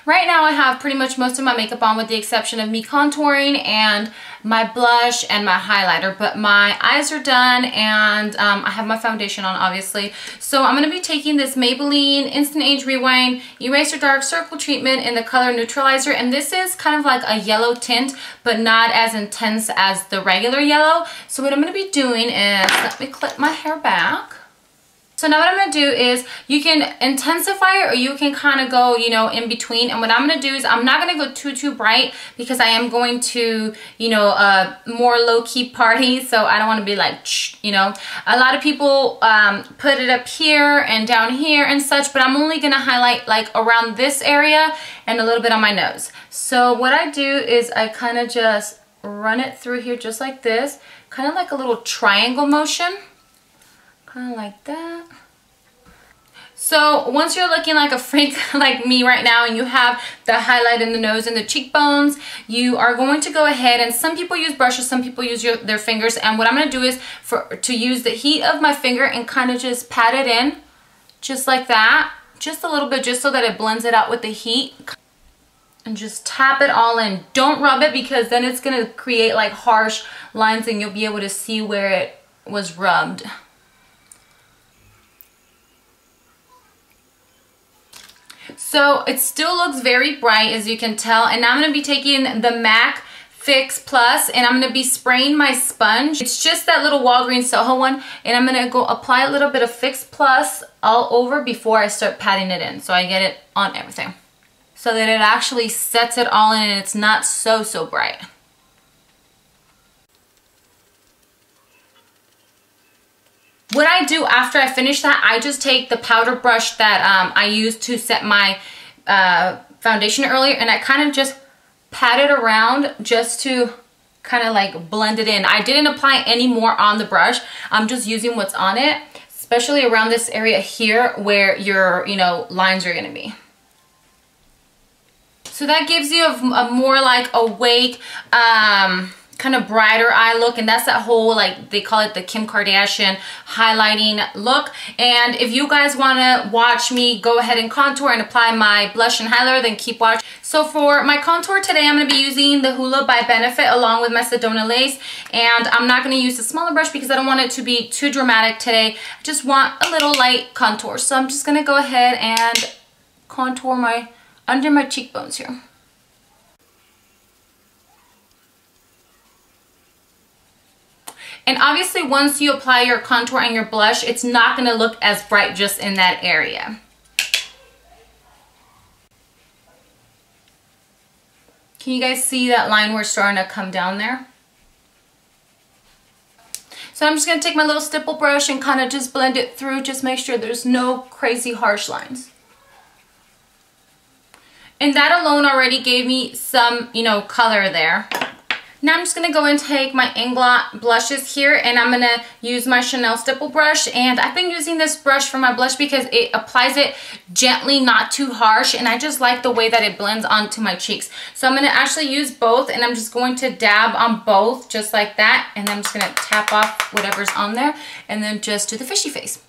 Right now I have pretty much most of my makeup on with the exception of me contouring and my blush and my highlighter, but my eyes are done and I have my foundation on obviously. So I'm going to be taking this Maybelline Instant Age Rewind Eraser Dark Circle Treatment in the color Neutralizer, and this is kind of like a yellow tint but not as intense as the regular yellow. So what I'm going to be doing is, let me clip my hair back. So now what I'm going to do is, you can intensify it or you can kind of go, you know, in between. And what I'm going to do is, I'm not going to go too bright because I am going to, you know, more low-key party. So I don't want to be like, you know, a lot of people put it up here and down here and such, but I'm only going to highlight like around this area and a little bit on my nose. So what I do is I kind of just run it through here just like this, kind of like a little triangle motion. Kind of like that. So once you're looking like a freak like me right now and you have the highlight in the nose and the cheekbones, you are going to go ahead, and some people use brushes, some people use their fingers, and what I'm going to do is to use the heat of my finger and kind of just pat it in just like that, just a little bit, just so that it blends it out with the heat, and just tap it all in. Don't rub it because then it's going to create like harsh lines and you'll be able to see where it was rubbed. So it still looks very bright, as you can tell, and now I'm going to be taking the MAC Fix Plus and I'm going to be spraying my sponge. It's just that little Walgreens Soho one, and I'm going to go apply a little bit of Fix Plus all over before I start patting it in, so I get it on everything, so that it actually sets it all in and it's not so bright. What I do after I finish that, I just take the powder brush that I used to set my foundation earlier, and I kind of just pat it around just to kind of like blend it in. I didn't apply any more on the brush. I'm just using what's on it, especially around this area here where your, you know, lines are going to be. So that gives you a more like awake, kind of brighter eye look, and that's that whole, like, they call it the Kim Kardashian highlighting look. And if you guys want to watch me go ahead and contour and apply my blush and highlighter, then keep watching. So for my contour today, I'm going to be using the Hoola by Benefit along with my Sedona Lace, and I'm not going to use a smaller brush because I don't want it to be too dramatic today. I just want a little light contour, so I'm just going to go ahead and contour under my cheekbones here. And obviously once you apply your contour and your blush, it's not going to look as bright just in that area. Can you guys see that line where it's starting to come down there? So I'm just going to take my little stipple brush and kind of just blend it through, just make sure there's no crazy harsh lines. And that alone already gave me some, you know, color there. Now I'm just going to go and take my Inglot blushes here, and I'm going to use my Chanel stipple brush. And I've been using this brush for my blush because it applies it gently, not too harsh, and I just like the way that it blends onto my cheeks. So I'm going to actually use both, and I'm just going to dab on both just like that, and I'm just going to tap off whatever's on there and then just do the fishy face.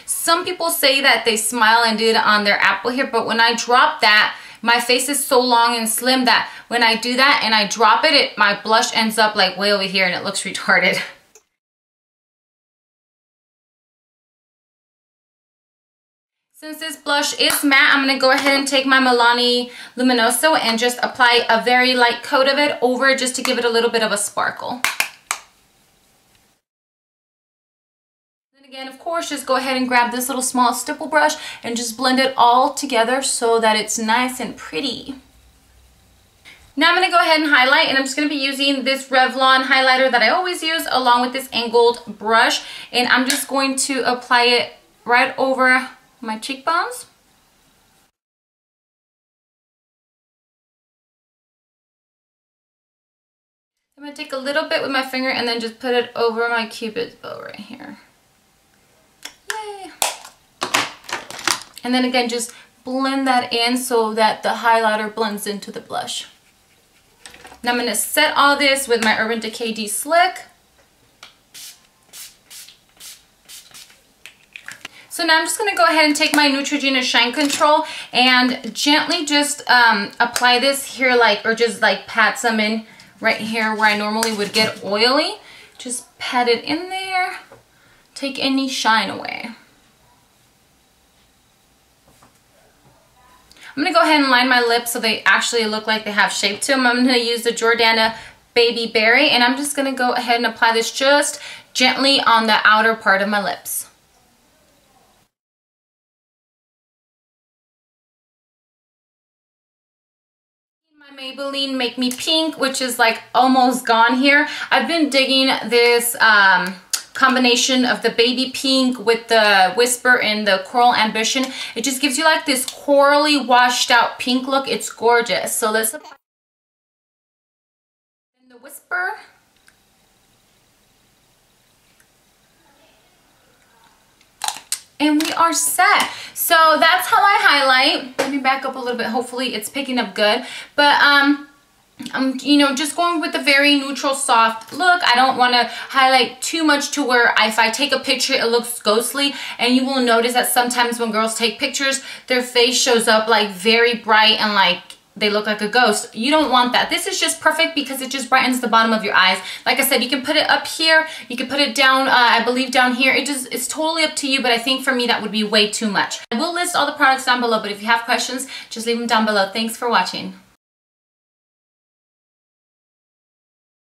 Some people say that they smile and do it on their apple here, but when I drop that, my face is so long and slim that when I do that and I drop it, my blush ends up like way over here and it looks retarded. Since this blush is matte, I'm going to go ahead and take my Milani Luminoso and just apply a very light coat of it over just to give it a little bit of a sparkle. Again, of course, just go ahead and grab this little small stipple brush and just blend it all together so that it's nice and pretty. Now I'm going to go ahead and highlight, and I'm just going to be using this Revlon highlighter that I always use along with this angled brush, and I'm just going to apply it right over my cheekbones. I'm going to take a little bit with my finger and then just put it over my cupid's bow right here. And then again, just blend that in so that the highlighter blends into the blush. Now I'm going to set all this with my Urban Decay De-Slick. So now I'm just gonna go ahead and take my Neutrogena Shine Control and gently just apply this here, like, or just like pat some in right here where I normally would get oily. Just pat it in there, take any shine away. I'm gonna go ahead and line my lips so they actually look like they have shape to them. I'm gonna use the Jordana Baby Berry, and I'm just gonna go ahead and apply this just gently on the outer part of my lips. My Maybelline Make Me Pink, which is like almost gone here. I've been digging this combination of the baby pink with the Whisper and the Coral Ambition. It just gives you like this corally washed out pink look. It's gorgeous. So let's apply the Whisper. And we are set. So that's how I highlight. Let me back up a little bit. Hopefully it's picking up good. But I'm, you know, just going with a very neutral, soft look. I don't want to highlight too much to where if I take a picture, it looks ghostly. And you will notice that sometimes when girls take pictures, their face shows up like very bright and like they look like a ghost. You don't want that. This is just perfect because it just brightens the bottom of your eyes. Like I said, you can put it up here. You can put it down, I believe down here. It's totally up to you, but I think for me that would be way too much. I will list all the products down below, but if you have questions, just leave them down below. Thanks for watching.